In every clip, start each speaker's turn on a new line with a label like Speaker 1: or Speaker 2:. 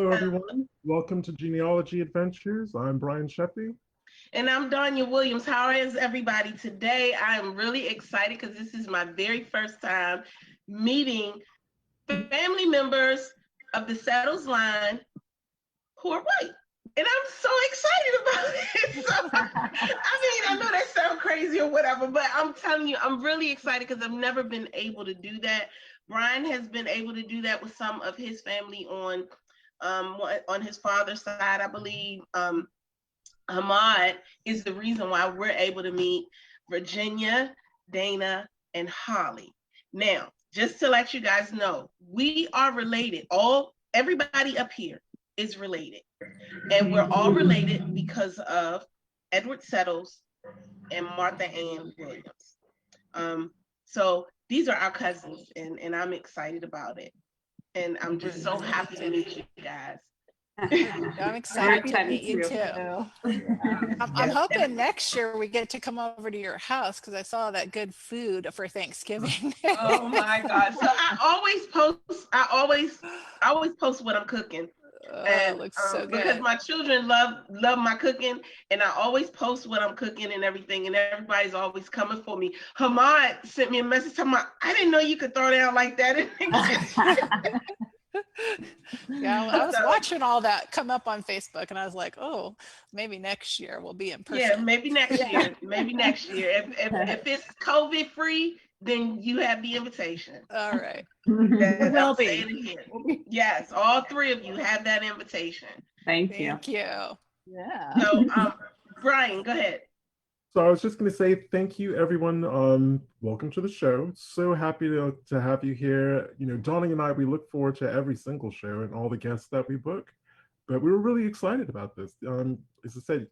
Speaker 1: Hello, everyone. Welcome to Genealogy Adventures. I'm Brian Sheppy.
Speaker 2: And I'm Donya Williams. How is everybody today? I'm really excited because this is my very first time meeting family members of the Settles line who are white. And I'm so excited about it. So, I know that sounds crazy or whatever, but I'm telling you, I'm really excited because I've never been able to do that. Brian has been able to do that with some of his family on his father's side, I believe. Hammad is the reason why we're able to meet Virginia, Dana, and Holly. Now, just to let you guys know, we are related. Everybody up here is related. And we're all related because of Edward Settles and Martha Ann Williams. So these are our cousins, and I'm excited about it. And I'm just so happy to meet you guys.
Speaker 3: I'm excited to meet you too. I'm hoping next year we get to come over to your house because I saw that good food for Thanksgiving.
Speaker 2: Oh my God! So I always post what I'm cooking.
Speaker 3: And it looks so good.
Speaker 2: Because my children love my cooking, and I always post what I'm cooking and everything, and everybody's always coming for me. Hammad sent me a message telling me, I didn't know you could throw down like that in the kitchen.
Speaker 3: Yeah, I was watching all that come up on Facebook, and I was like, "Oh, maybe next year we'll be in person."
Speaker 2: Yeah, maybe next year. Maybe next year. If it's COVID free, then you have the invitation.
Speaker 3: All right.
Speaker 2: I'll say it again. Yes, all three of you have that invitation.
Speaker 4: Thank you.
Speaker 3: Thank you.
Speaker 4: Yeah.
Speaker 2: So, Brian, go ahead.
Speaker 1: So I was just going to say thank you, everyone. Welcome to the show. So happy to have you here. You know, Donnie and I, we look forward to every single show and all the guests that we book. But we were really excited about this. As I said,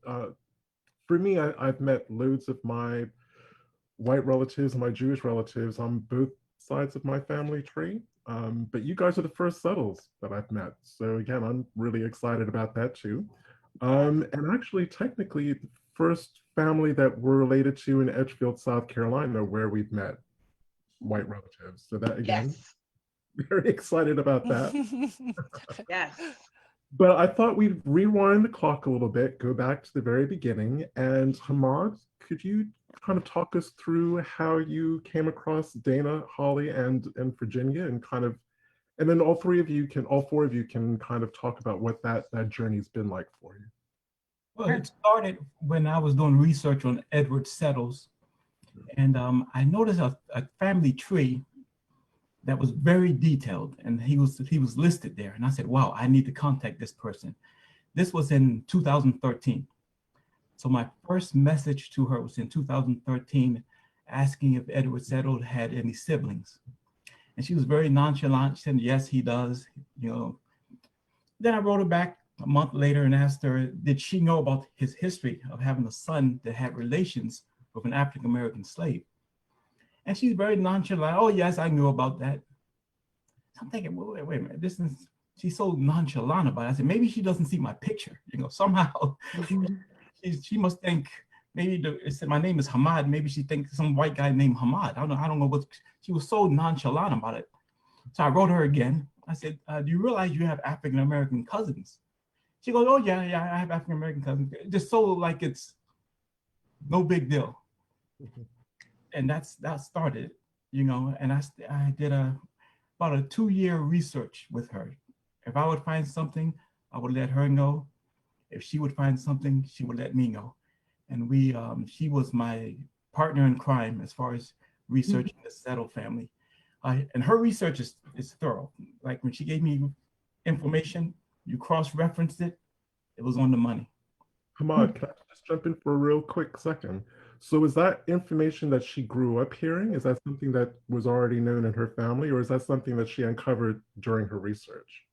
Speaker 1: for me, I've met loads of my white relatives and my Jewish relatives on both sides of my family tree. But you guys are the first Settles that I've met. So again, I'm really excited about that too. And actually, technically, the first family that we're related to in Edgefield, South Carolina, where we've met white relatives. So that again,
Speaker 2: yes.
Speaker 1: Very excited about that.
Speaker 2: Yes.
Speaker 1: But I thought we'd rewind the clock a little bit, go back to the very beginning. And Hammad, could you kind of talk us through how you came across Dana, Holly, and Virginia, and then all four of you can kind of talk about what that journey's been like for you.
Speaker 5: Well, it started when I was doing research on Edward Settles, and I noticed a family tree that was very detailed, and he was listed there. And I said, wow, I need to contact this person. This was in 2013. So my first message to her was in 2013, asking if Edward Settles had any siblings. And she was very nonchalant. She said, yes, he does. You know. Then I wrote her back a month later and asked her, did she know about his history of having a son that had relations with an African-American slave? And she's very nonchalant. Oh, yes, I knew about that. I'm thinking, well, wait a minute, she's so nonchalant about it. I said, maybe she doesn't see my picture. You know, somehow she must think maybe it said my name is Hammad. Maybe she thinks some white guy named Hammad. I don't know what, she was so nonchalant about it. So I wrote her again. I said, do you realize you have African-American cousins? She goes, oh yeah, I have African-American cousins. Just so like it's no big deal. And that started, you know, and I did about a 2-year research with her. If I would find something, I would let her know. If she would find something, she would let me know. And she was my partner in crime as far as researching the Settle family. And her research is thorough. Like when she gave me information, you cross-referenced it, it was on the money.
Speaker 1: Hammad, can I just jump in for a real quick second? So is that information that she grew up hearing? Is that something that was already known in her family, or is that something that she uncovered during her research?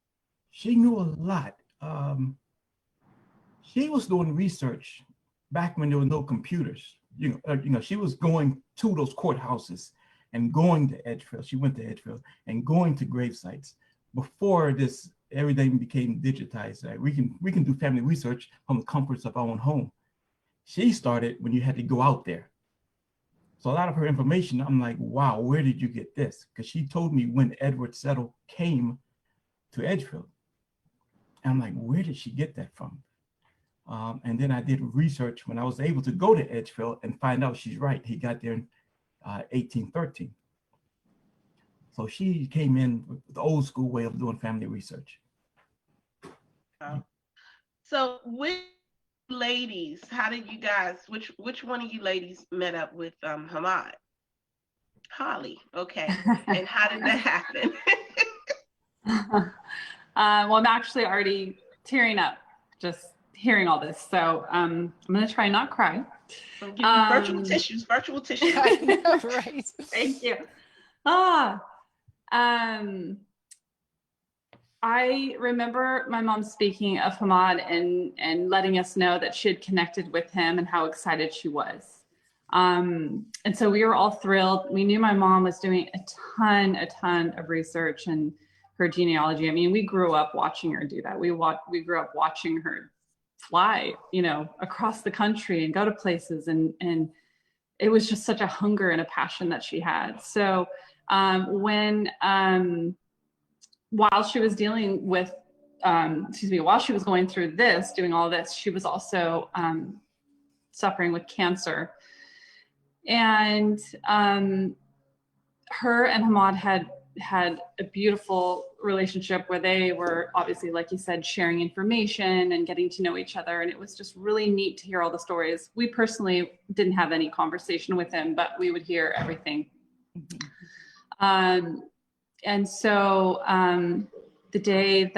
Speaker 5: She knew a lot. She was doing research back when there were no computers. You know, she was going to those courthouses and going to Edgefield. She went to Edgefield and going to grave sites before everything became digitized. Right? We can do family research from the comforts of our own home. She started when you had to go out there. So a lot of her information, I'm like, wow, where did you get this? Because she told me when Edward Settle came to Edgefield. And I'm like, where did she get that from? And then I did research when I was able to go to Edgefield and find out she's right. He got there in 1813. So she came in with the old school way of doing family research.
Speaker 2: So which ladies, how did you guys, which one of you ladies met up with Hammad? Holly, okay. And how did that happen?
Speaker 4: Well, I'm actually already tearing up just hearing all this. So I'm going to try not cry.
Speaker 2: I'll give you virtual tissues.
Speaker 3: I know, right?
Speaker 4: Thank you. I remember my mom speaking of Hammad and letting us know that she had connected with him and how excited she was. And so we were all thrilled. We knew my mom was doing a ton of research and her genealogy. I mean, we grew up watching her do that. We grew up watching her fly, across the country and go to places. And it was just such a hunger and a passion that she had. So while she was dealing with, while she was going through this, doing all this, she was also suffering with cancer. And her and Hammad had a beautiful relationship where they were obviously, like you said, sharing information and getting to know each other. And it was just really neat to hear all the stories. We personally didn't have any conversation with him, but we would hear everything. And so the day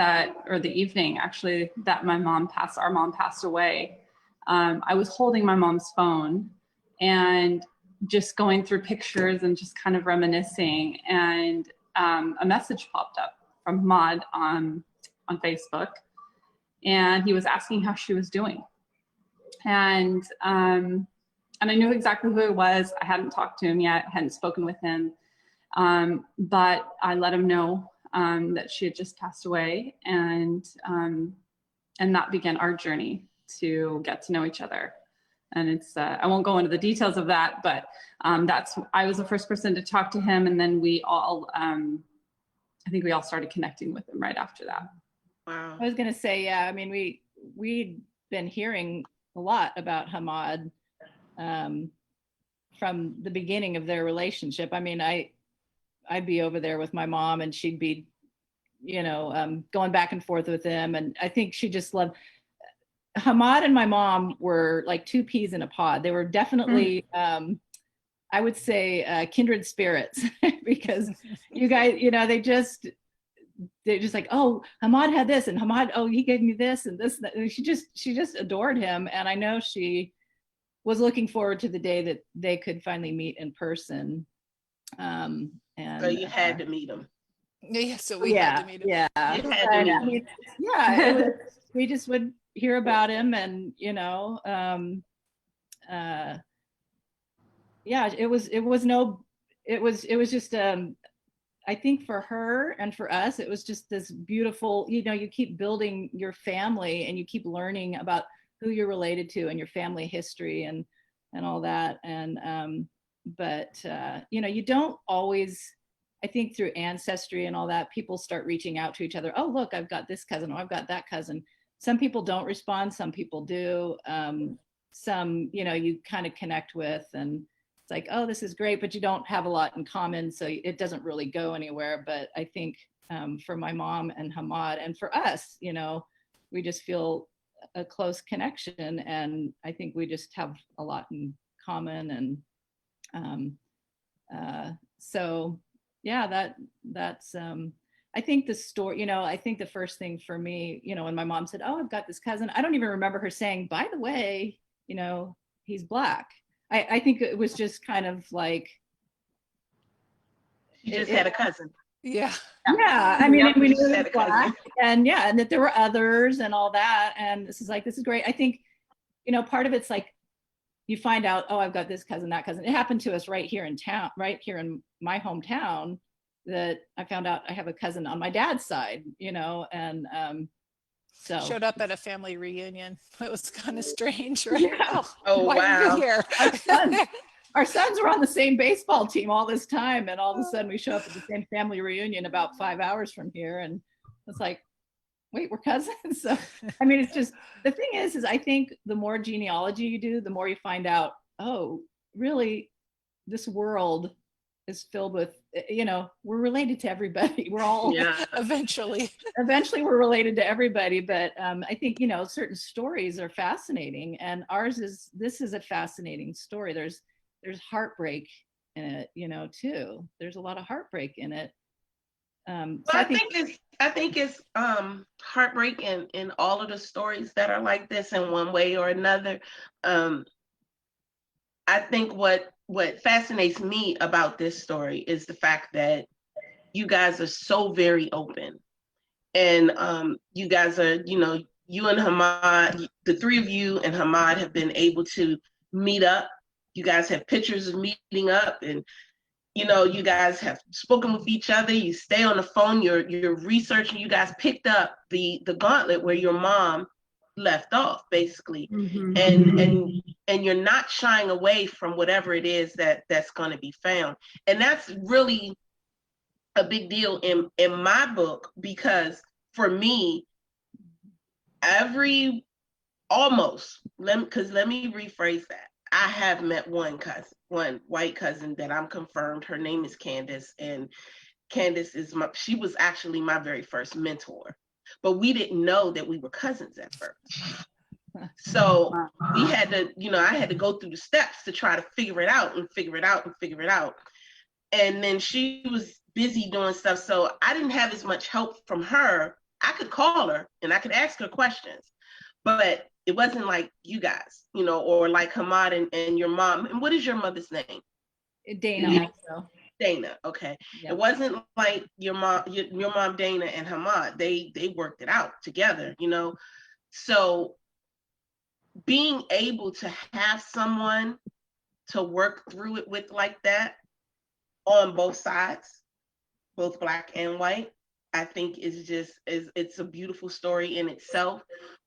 Speaker 4: or the evening actually that our mom passed away, I was holding my mom's phone and just going through pictures and just kind of reminiscing. And a message popped up from Hammad on Facebook. And he was asking how she was doing. And I knew exactly who it was. I hadn't talked to him yet, hadn't spoken with him. But I let him know that she had just passed away, and that began our journey to get to know each other. And it's I won't go into the details of that, but I was the first person to talk to him, and then we all I think we all started connecting with him right after that.
Speaker 2: Wow.
Speaker 6: I was going to say, yeah, I mean, we'd been hearing a lot about Hammad from the beginning of their relationship. I mean, I'd be over there with my mom and she'd be, going back and forth with him. And I think she just loved, Hammad and my mom were like two peas in a pod. They were definitely, I would say, kindred spirits because you guys, they're just like, oh, Hammad had this, and Hammad, oh, he gave me this and this. And she just adored him. And I know she was looking forward to the day that they could finally meet in person. And
Speaker 2: so you had to meet him.
Speaker 3: Yeah, so we had to meet him.
Speaker 6: Yeah,
Speaker 2: you had to meet him.
Speaker 6: We just would hear about him, and it was just I think for her and for us, it was just this beautiful, you keep building your family and you keep learning about who you're related to and your family history and all that. And but you don't always, I think through ancestry and all that, people start reaching out to each other. Oh, look, I've got this cousin, or I've got that cousin. Some people don't respond, some people do. Some, you kind of connect with, and it's like, oh, this is great, but you don't have a lot in common, so it doesn't really go anywhere. But I think for my mom and Hammad, and for us, we just feel a close connection, and I think we just have a lot in common. And so yeah, that's I think the story, I think the first thing for me, when my mom said, oh, I've got this cousin, I don't even remember her saying, by the way, he's Black. I think it was just kind of like,
Speaker 2: you just had a cousin.
Speaker 3: Yeah.
Speaker 6: Yeah. I mean, we knew he was Black, and that there were others and all that. And this is great. I think, part of it's like, you find out, oh, I've got this cousin, that cousin. It happened to us right here in town, right here in my hometown, that I found out I have a cousin on my dad's side, and so
Speaker 3: showed up at a family reunion. It was kind of strange, right?
Speaker 6: Yeah.
Speaker 2: Oh,
Speaker 3: why
Speaker 2: wow.
Speaker 3: are you here?
Speaker 6: Our sons were on the same baseball team all this time, and all of a sudden we show up at the same family reunion about 5 hours from here, and it's like, wait, we're cousins. So, I mean, it's just, the thing is I think the more genealogy you do, the more you find out, oh, really, this world is filled with, we're related to everybody. We're all,
Speaker 3: Eventually
Speaker 6: we're related to everybody. But I think, certain stories are fascinating, and this is a fascinating story. There's heartbreak in it, too. There's a lot of heartbreak in it.
Speaker 2: So I think it's heartbreak in all of the stories that are like this in one way or another. I think what fascinates me about this story is the fact that you guys are so very open, and you guys are, you and Hammad, the three of you and Hammad have been able to meet up. You guys have pictures of meeting up, and you guys have spoken with each other. You stay on the phone. You're researching. You guys picked up the gauntlet where your mom left off, basically, and you're not shying away from whatever it is that's going to be found. And that's really a big deal in my book, because for me, let me rephrase that. I have met one white cousin that I'm confirmed. Her name is Candace, and Candace she was actually my very first mentor, but we didn't know that we were cousins at first. So we had to, I had to go through the steps to try to figure it out. And then she was busy doing stuff, so I didn't have as much help from her. I could call her and I could ask her questions, but it wasn't like you guys, or like Hammad and your mom. And what is your mother's name?
Speaker 6: Dana.
Speaker 2: Dana. Okay.
Speaker 6: Yeah.
Speaker 2: It wasn't like your mom Dana and Hammad. They worked it out together, So being able to have someone to work through it with like that on both sides, both Black and white, I think it's a beautiful story in itself.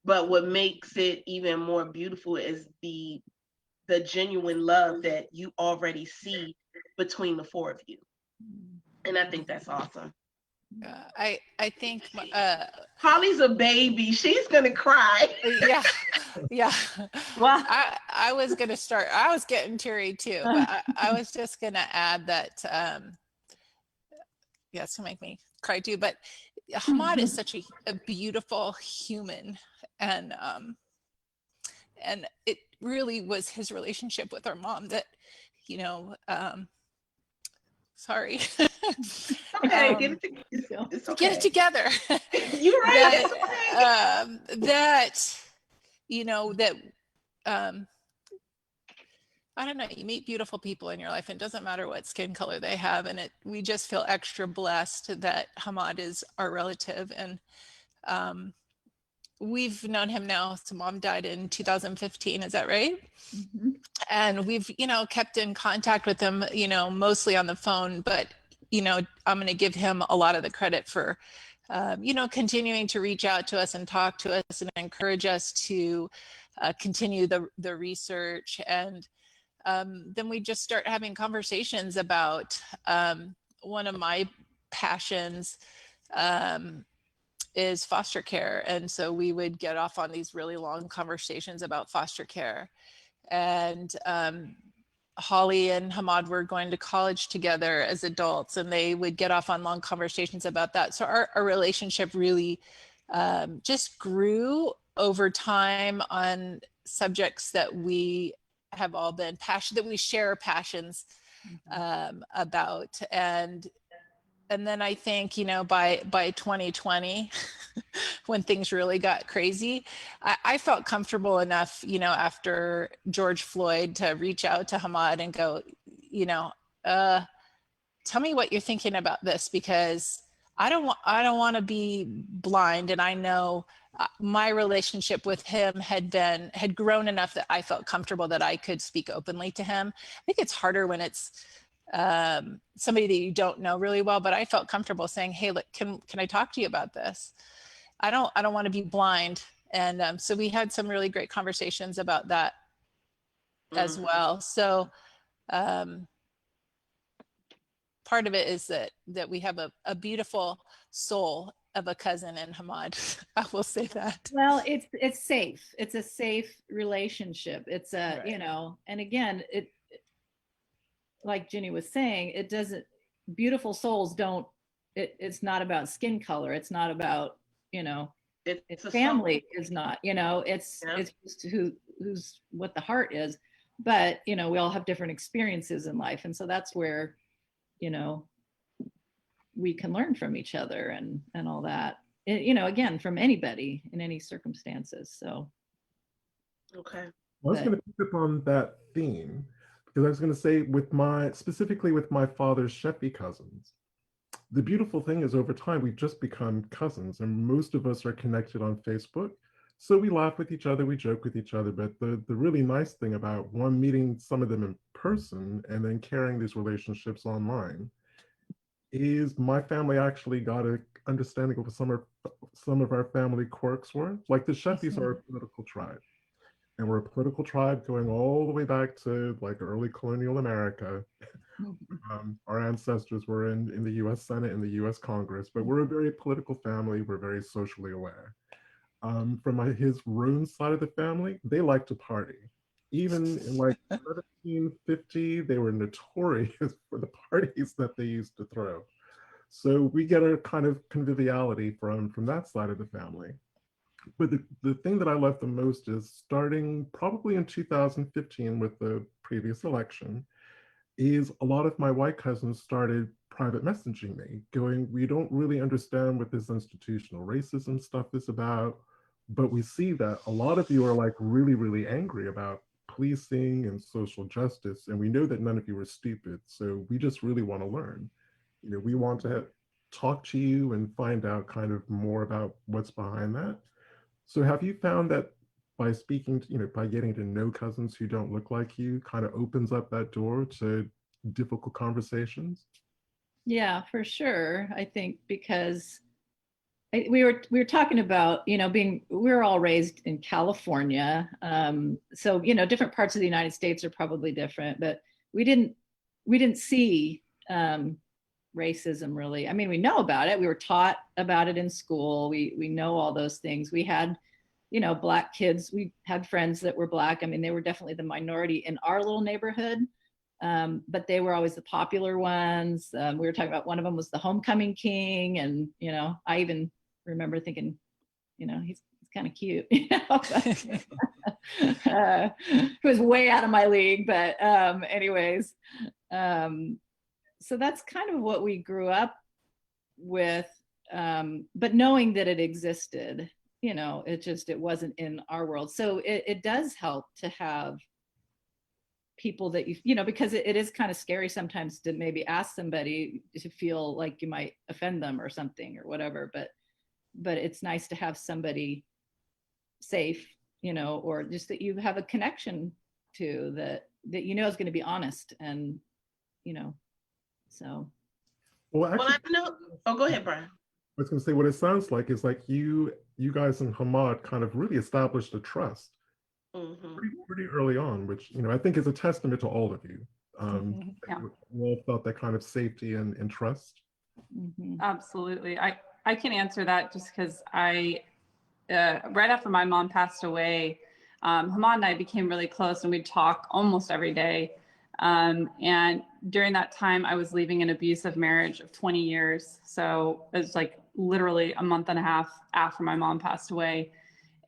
Speaker 2: But what makes it even more beautiful is the genuine love that you already see between the four of you. And I think that's awesome.
Speaker 3: I think
Speaker 2: Holly's a baby. She's gonna cry.
Speaker 3: Yeah. Well, I was gonna start. I was getting teary too, but I was just gonna add that. It's gonna make me cry too. But Hammad is such a beautiful human, and it really was his relationship with our mom that, sorry.
Speaker 2: Okay,
Speaker 3: it's okay. Get it together.
Speaker 2: You're right.
Speaker 3: I don't know, you meet beautiful people in your life, and it doesn't matter what skin color they have, and we just feel extra blessed that Hammad is our relative. And we've known him now, so mom died in 2015, is that right? Mm-hmm. And we've, kept in contact with him, mostly on the phone, but, I'm going to give him a lot of the credit for, continuing to reach out to us and talk to us and encourage us to continue the research. And then we just start having conversations about one of my passions is foster care. And so we would get off on these really long conversations about foster care. And Holly and Hammad were going to college together as adults, and they would get off on long conversations about that. So our relationship really just grew over time on subjects that we have all been passionate, that we share passions about. And then I think, by 2020, when things really got crazy, I felt comfortable enough, after George Floyd, to reach out to Hammad and go, tell me what you're thinking about this, because I don't want to be blind. And I know my relationship with him had grown enough that I felt comfortable that I could speak openly to him. I think it's harder when it's somebody that you don't know really well, but I felt comfortable saying, hey, look, can I talk to you about this? I don't want to be blind. And so we had some really great conversations about that as well. So part of it is that we have a beautiful soul of a cousin in Hammad. I will say that.
Speaker 6: Well, it's safe. It's a safe relationship. It's a,
Speaker 3: Right.
Speaker 6: you know, and again, it, like Ginny was saying, it doesn't, beautiful souls don't, it's not about skin color. It's not about, you know,
Speaker 2: It's a
Speaker 6: family
Speaker 2: soul.
Speaker 6: is not, you know, it's
Speaker 2: Yeah.
Speaker 6: it's just who's what the heart is. But, you know, we all have different experiences in life. And so that's where, you know, we can learn from each other and all that. You know, again, from anybody in any circumstances. So
Speaker 2: Okay.
Speaker 1: I was going to pick up on that theme because I was going to say specifically with my father's Shefi cousins, the beautiful thing is over time we've just become cousins and most of us are connected on Facebook. So we laugh with each other, we joke with each other, but the really nice thing about one, meeting some of them in person and then carrying these relationships online is my family actually got an understanding of what some of our family quirks were. Like the Sheffis are a political tribe. And we're a political tribe going all the way back to like early colonial America. Our ancestors were in the US Senate and the US Congress, but we're a very political family. We're very socially aware. From his Rune side of the family, they like to party. Even in like 1750, they were notorious for the parties that they used to throw. So we get a kind of conviviality from that side of the family. But the thing that I love the most is starting probably in 2015 with the previous election, is a lot of my white cousins started private messaging me, going, we don't really understand what this institutional racism stuff is about, but we see that a lot of you are like really, really angry about policing and social justice, and we know that none of you are stupid, so we just really want to learn. You know, we want to talk to you and find out kind of more about what's behind that. So have you found that by speaking, you know, by getting to know cousins who don't look like you, kind of opens up that door to difficult conversations?
Speaker 6: yeah, for sure. I think because we were talking about, you know, we were all raised in California. So, you know, different parts of the United States are probably different, but we didn't see racism really. I mean, we know about it. We were taught about it in school. We know all those things. We had, you know, Black kids. We had friends that were Black. I mean, they were definitely the minority in our little neighborhood, but they were always the popular ones. We were talking about one of them was the homecoming king, and you know, I even remember thinking, you know, he's kind of cute. You know? He was way out of my league, but anyways. So that's kind of what we grew up with, but knowing that it existed, you know, it wasn't in our world. So it does help to have people that you know, because it is kind of scary sometimes to maybe ask somebody to feel like you might offend them or something or whatever, but it's nice to have somebody safe, you know, or just that you have a connection to that you know is going to be honest, and you know. So,
Speaker 1: Well, actually,
Speaker 2: I know. Oh, go ahead, Brian.
Speaker 1: I was going to say what it sounds like is like you guys and Hammad kind of really established a trust pretty early on, which, you know, I think is a testament to all of you.
Speaker 4: Yeah.
Speaker 1: We all felt that kind of safety and trust.
Speaker 4: Absolutely. I can answer that just because right after my mom passed away, Hammad and I became really close and we'd talk almost every day. And during that time, I was leaving an abusive marriage of 20 years. So it was like literally a month and a half after my mom passed away.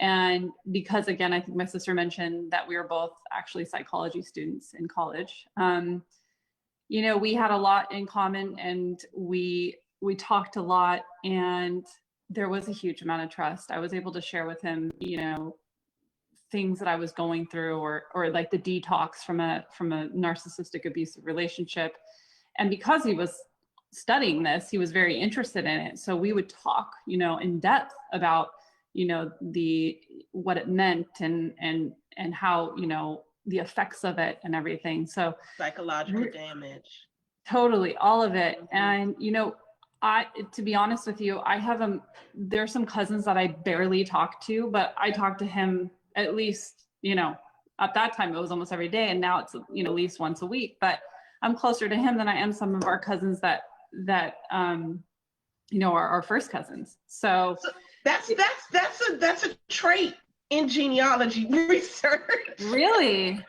Speaker 4: And because, again, I think my sister mentioned that we were both actually psychology students in college. You know, we had a lot in common, and we talked a lot, and there was a huge amount of trust. I was able to share with him, you know, things that I was going through, or like the detox from a narcissistic abusive relationship. And because he was studying this, he was very interested in it. So we would talk, you know, in depth about, you know, what it meant and how, you know, the effects of it and everything. So
Speaker 2: Psychological damage.
Speaker 4: Totally, all of it. And, you know, to be honest with you, there's some cousins that I barely talk to, but I talk to him at least, you know, at that time it was almost every day, and now it's, you know, at least once a week. But I'm closer to him than I am some of our cousins that our first cousins. So
Speaker 2: that's a trait in genealogy research.
Speaker 4: really,
Speaker 2: I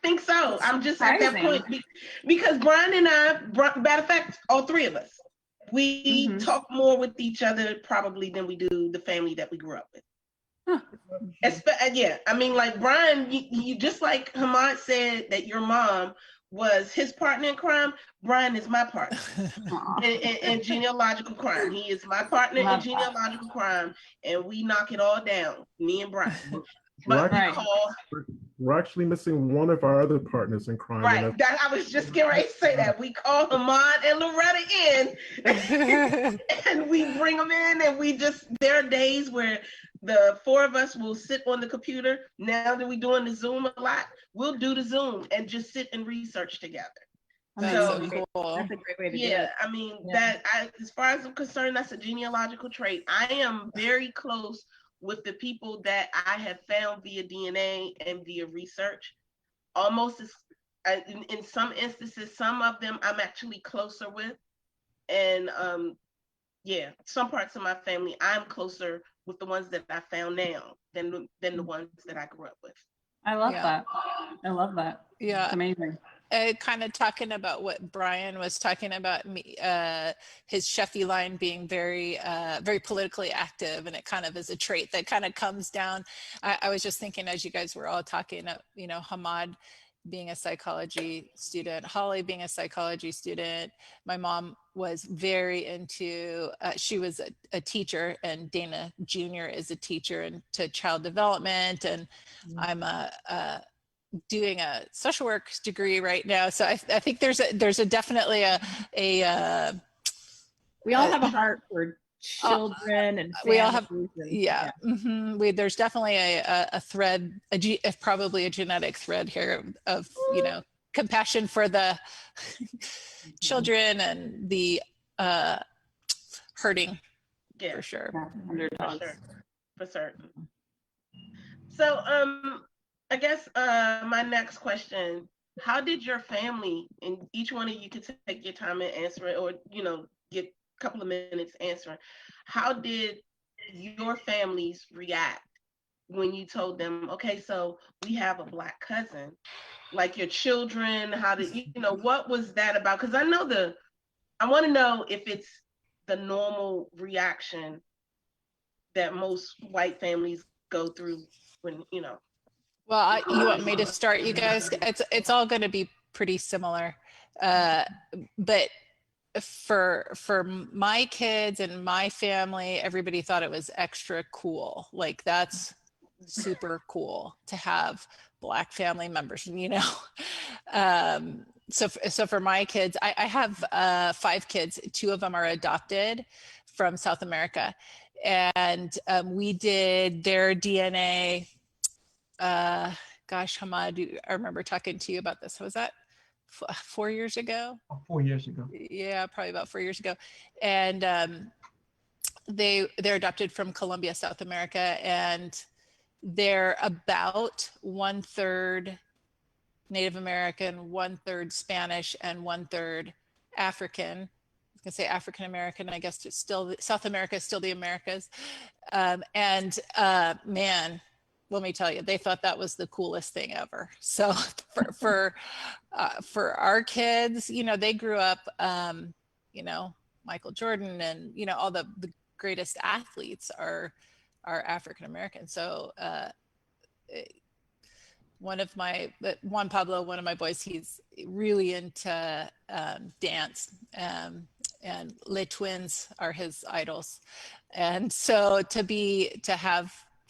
Speaker 2: think so.
Speaker 4: That's
Speaker 2: I'm just at that
Speaker 4: surprising.
Speaker 2: point because Brian and I, matter of fact, all three of us, we
Speaker 4: Mhm.
Speaker 2: talk more with each other probably than we do the family that we grew up with.
Speaker 4: Huh.
Speaker 2: Yeah, I mean, like Brian, you just like Hammad said that your mom was his partner in crime. Brian is my partner
Speaker 4: Aw,
Speaker 2: in genealogical crime. He is my partner in
Speaker 4: love that.
Speaker 2: genealogical crime, and we knock it all down, me and Brian.
Speaker 1: We're
Speaker 2: But we
Speaker 4: Right.
Speaker 2: call
Speaker 1: we're actually missing one of our other partners in crime.
Speaker 2: right. That I was just getting ready to say that we call Hammad and Loretta in, and we bring them in, and we just. There are days where the four of us will sit on the computer. Now that we're doing the Zoom a lot, we'll do the Zoom and just sit and research together.
Speaker 3: That's
Speaker 2: So,
Speaker 3: so cool.
Speaker 6: That's a great way to do
Speaker 2: yeah,
Speaker 6: it.
Speaker 2: I mean,
Speaker 6: Yeah.
Speaker 2: as far as I'm concerned, that's a genealogical trait. I am very close with the people that I have found via DNA and via research. Almost as, in some instances, some of them I'm actually closer with. And yeah, some parts of my family, I'm closer with the ones that I found now than the ones that I grew up with.
Speaker 4: I love
Speaker 3: Yeah.
Speaker 4: that. I love that.
Speaker 3: Yeah.
Speaker 4: It's amazing.
Speaker 3: Kind of talking about what Brian was talking about, me, his Sheffy line being very, very politically active, and it kind of is a trait that kind of comes down. I was just thinking as you guys were all talking, Hammad being a psychology student, Holly being a psychology student. My mom was very into, she was a teacher, and Dana Jr. is a teacher into child development, and I'm doing a social work degree right now. So I think there's a definitely a
Speaker 6: We all have a heart for children and
Speaker 3: we all have,
Speaker 6: families and-
Speaker 3: yeah. There's definitely a thread, probably a genetic thread here of compassion for the children and the hurting,
Speaker 2: Yeah,
Speaker 3: for sure.
Speaker 4: Yeah, underdogs.
Speaker 2: for sure, for certain. So I guess my next question: how did your family, and each one of you could take your time and answer it, or get a couple of minutes answering. How did your families react when you told them, okay, so we have a Black cousin? Like your children, how did what was that about? Because I want to know if it's the normal reaction that most white families go through when
Speaker 3: Well, you want me to start, you guys? It's all going to be pretty similar, but for my kids and my family, everybody thought it was extra cool. Like that's super cool to have Black family members. So for my kids, I have 5 kids. 2 of them are adopted from South America, and we did their DNA. Gosh, Hammad, I remember talking to you about this. Was that 4 years ago?
Speaker 5: 4 years ago.
Speaker 3: Yeah, probably about 4 years ago. And they're adopted from Colombia, South America, and they're about 1/3 Native American, 1/3 Spanish, and 1/3 African. I was gonna say African American. I guess it's still South America is still the Americas. Man, let me tell you, they thought that was the coolest thing ever. So for our kids, they grew up, Michael Jordan and all the greatest athletes are African American. So Juan Pablo, one of my boys, he's really into dance, and Les Twins are his idols, and so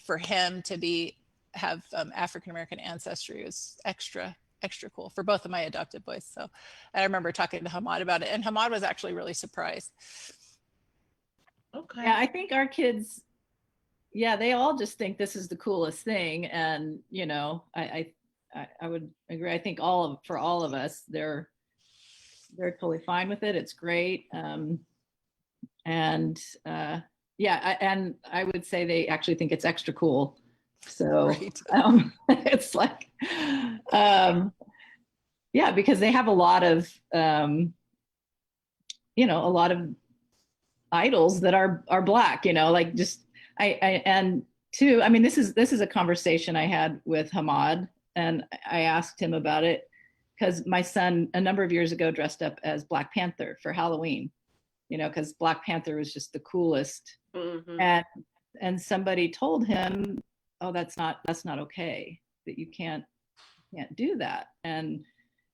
Speaker 3: for him to have African American ancestry was extra cool for both of my adopted boys. So I remember talking to Hammad about it, and Hammad was actually really surprised.
Speaker 2: Okay.
Speaker 6: Yeah, I think our kids, they all just think this is the coolest thing, and I would agree. I think for all of us, they're totally fine with it. It's great, and I would say they actually think it's extra cool. So
Speaker 3: Right.
Speaker 6: it's like, because they have a lot of idols that are Black, you know, like just and two, I mean, this is a conversation I had with Hammad, and I asked him about it because my son a number of years ago dressed up as Black Panther for Halloween, you know, because Black Panther was just the coolest. And somebody told him, oh, that's not okay, that you can't do that. And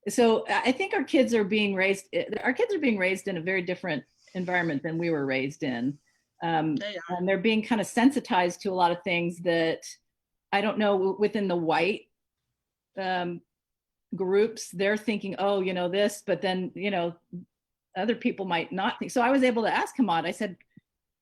Speaker 6: so I think our kids are being raised in a very different environment than we were raised in. And they're being kind of sensitized to a lot of things that I don't know within the white groups. They're thinking, oh, you know, this, but then, you know, other people might not think. So I was able to ask Hammad, I said,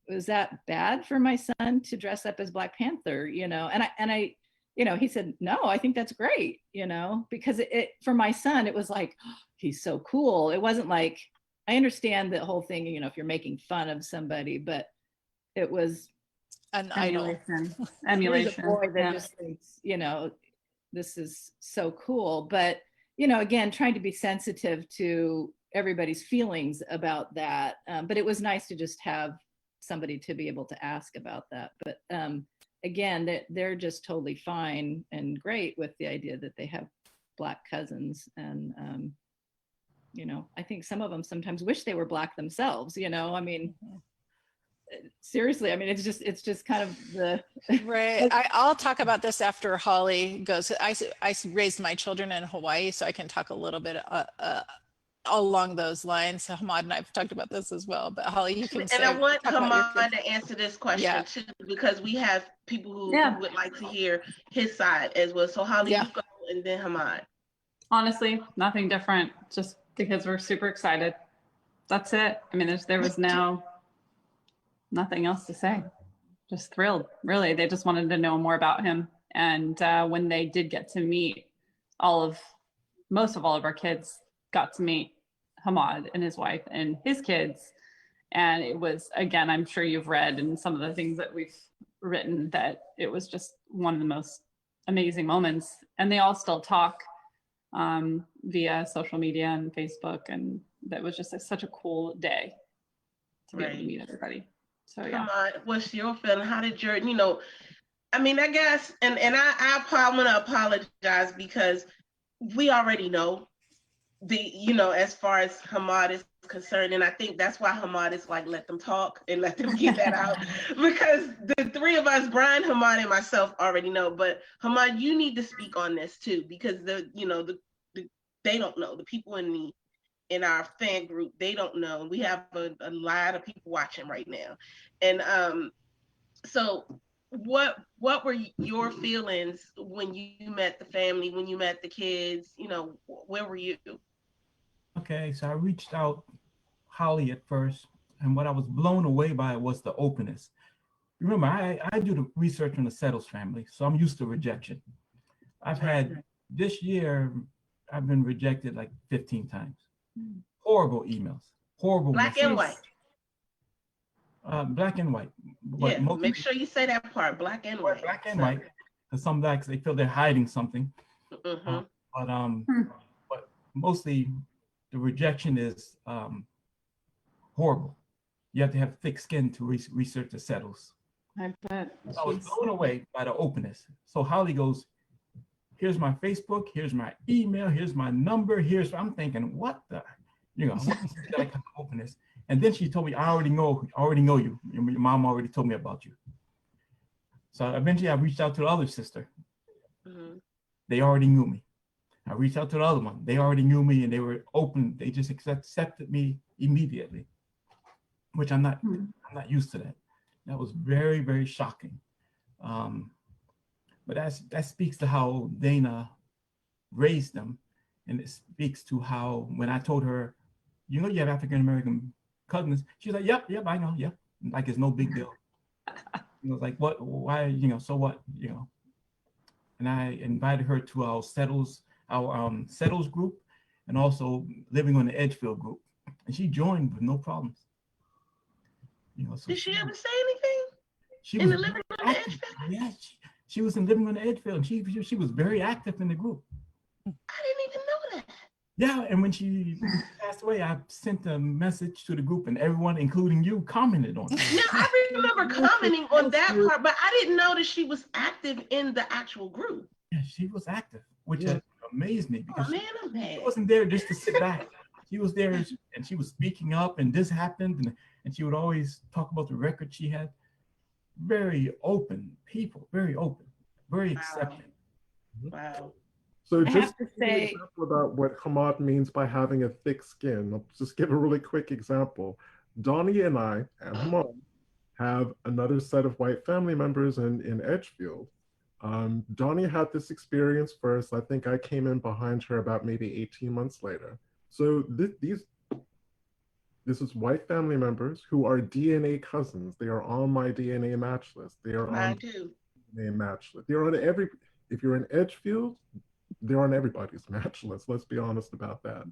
Speaker 6: was that bad for my son to dress up as Black Panther, you know? And I, you know, he said, no, I think that's great, you know, because it for my son, it was like, oh, he's so cool. It wasn't like, I understand the whole thing, you know, if you're making fun of somebody, but it was
Speaker 3: an idol.
Speaker 6: Emulation. A boy that just thinks, you know, this is so cool. But, you know, again, trying to be sensitive to everybody's feelings about that. But it was nice to just have somebody to be able to ask about that. But again, they're just totally fine and great with the idea that they have Black cousins. And, you know, I think some of them sometimes wish they were Black themselves, you know, I mean, seriously, I mean, it's just kind of the
Speaker 3: right. I'll talk about this after Holly goes. I raised my children in Hawaii, so I can talk a little bit along those lines. So Hammad and I've talked about this as well, but Holly, you can
Speaker 2: and I want Hammad to answer this question too, because we have people who would like to hear his side as well. So Holly, you go, and then Hammad.
Speaker 4: Honestly, nothing different. Just the kids were super excited. That's it. I mean, there was nothing else to say. Just thrilled, really. They just wanted to know more about him. And when they did get to meet most of all of our kids got to meet Hammad and his wife and his kids. And it was, again, I'm sure you've read in some of the things that we've written that it was just one of the most amazing moments. And they all still talk via social media and Facebook. And that was just such a cool day to be able to meet everybody. So
Speaker 2: Hammad, what's your feeling? How did your, you know, I mean, I guess, and I want to apologize because we already know you know, as far as Hammad is concerned, and I think that's why Hammad is like, let them talk and let them get that out, because the three of us, Brian, Hammad, and myself, already know. But Hammad, you need to speak on this too, because they don't know. The people in our fan group, they don't know. We have a lot of people watching right now, and so what were your feelings when you met the family, when you met the kids? You know, where were you?
Speaker 5: Okay, so I reached out Holly at first, and what I was blown away by was the openness. Remember, I do the research on the Settles family, so I'm used to rejection. I've had, this year, I've been rejected like 15 times. Horrible emails, horrible
Speaker 2: Black
Speaker 5: messages.
Speaker 2: and white.
Speaker 5: Black and white.
Speaker 2: But make sure you say that part, black and white.
Speaker 5: Black and white, because some Blacks, they feel they're hiding something. But mostly, the rejection is horrible. You have to have thick skin to research the Settles.
Speaker 4: I bet.
Speaker 5: I was blown away by the openness. So Holly goes, here's my Facebook, here's my email, here's my number, I'm thinking, what the, you know, that kind of openness. And then she told me, I already know you. Your mom already told me about you. So eventually I reached out to the other sister. They already knew me. I reached out to the other one. They already knew me and they were open. They just accepted me immediately, which I'm not used to that. That was very, very shocking. But that speaks to how Dana raised them. And it speaks to how, when I told her, you know, you have African-American cousins, she's like, yep, I know, yep. Like it's no big deal. You know, like, what, why, you know, so what, you know. And I invited her to our Settles group, and also Living on the Edgefield group, and she joined with no problems. You know, so
Speaker 2: did she ever say anything?
Speaker 5: She was Living on the Edgefield? Yeah, she was in Living on the Edgefield, and she was very active in the group.
Speaker 2: I didn't even know that.
Speaker 5: Yeah, and when she passed away, I sent a message to the group, and everyone, including you, commented on it.
Speaker 2: Now, I remember commenting on that part, but I didn't know that she was active in the actual group.
Speaker 5: Yeah, she was active, which amazed me
Speaker 2: Oh
Speaker 5: because
Speaker 2: man, I'm
Speaker 5: she
Speaker 2: mad.
Speaker 5: wasn't there just to sit back. She was there and she was speaking up, and this happened, and she would always talk about the record she had. Very open people, very open, very accepting.
Speaker 2: Wow.
Speaker 1: So
Speaker 6: I
Speaker 1: just
Speaker 6: have to
Speaker 1: to give you an
Speaker 6: say,
Speaker 1: example about what Hammad means by having a thick skin, I'll just give a really quick example. Donnie and I and Hammad have another set of white family members in Edgefield. Donnie had this experience first. I think I came in behind her about maybe 18 months later. So this is white family members who are DNA cousins. They are on my DNA match list. They are
Speaker 2: Mine
Speaker 1: on
Speaker 2: too.
Speaker 1: DNA match list. They're on every, if you're in Edgefield, they're on everybody's match list. Let's be honest about that.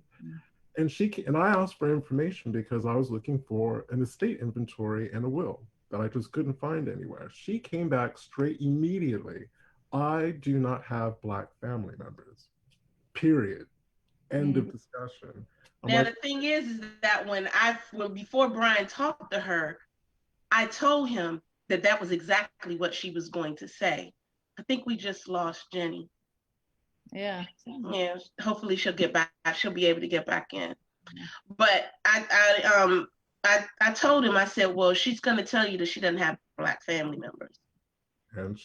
Speaker 1: And I asked for information because I was looking for an estate inventory and a will that I just couldn't find anywhere. She came back straight immediately. I do not have Black family members. Period. End of discussion. I'm
Speaker 2: Now
Speaker 1: like,
Speaker 2: the thing is that when before Brian talked to her, I told him that that was exactly what she was going to say. I think we just lost Jenny.
Speaker 6: yeah.
Speaker 2: Yeah, hopefully she'll get back. She'll be able to get back in. But I told him, I said, well, she's going to tell you that she doesn't have Black family members.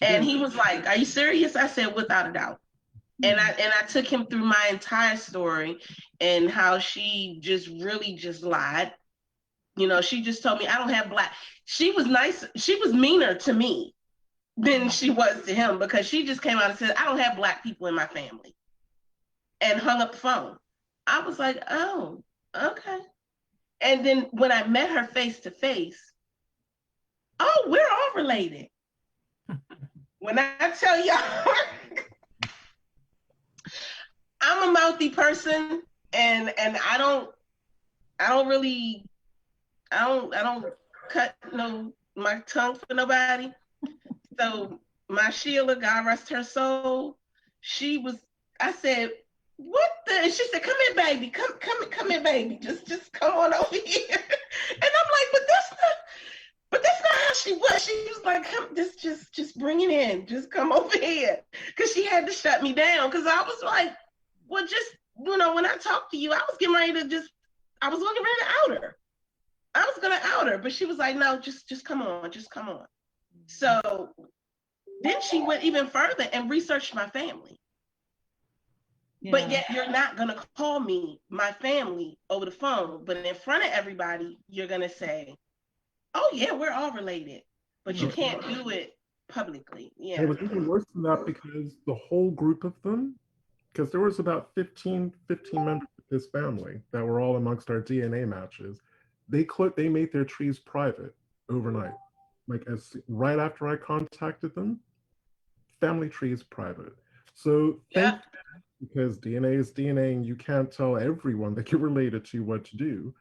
Speaker 2: And he was like, are you serious? I said, without a doubt. And I took him through my entire story and how she just really just lied. You know, she just told me I don't have Black. She was nice. She was meaner to me than she was to him because she just came out and said, I don't have Black people in my family, and hung up the phone. I was like, oh, okay. And then when I met her face to face, oh, we're all related. When I tell y'all, I'm a mouthy person, and I don't really I don't cut my tongue for nobody. So my Sheila, God rest her soul, I said, what the? And she said, come here, baby. Come here, baby. Just come on over here. And I'm like, but that's not how she was. She was like, come, just bring it in. Just come over here. Cause she had to shut me down. Cause I was like, well, just, when I talked to you, I was getting ready to I was looking ready to out her. I was gonna out her, but she was like, no, just come on, just come on. So then she went even further and researched my family. Yeah. But yet you're not gonna call me my family over the phone, but in front of everybody, you're gonna say, oh yeah, we're all related. But you can't do it publicly. Yeah.
Speaker 1: It was even worse than that because the whole group of them, because there was about 15 members of his family that were all amongst our DNA matches. They made their trees private overnight. Like right after I contacted them, family trees private. So because DNA is DNA and you can't tell everyone that you're related to what to do.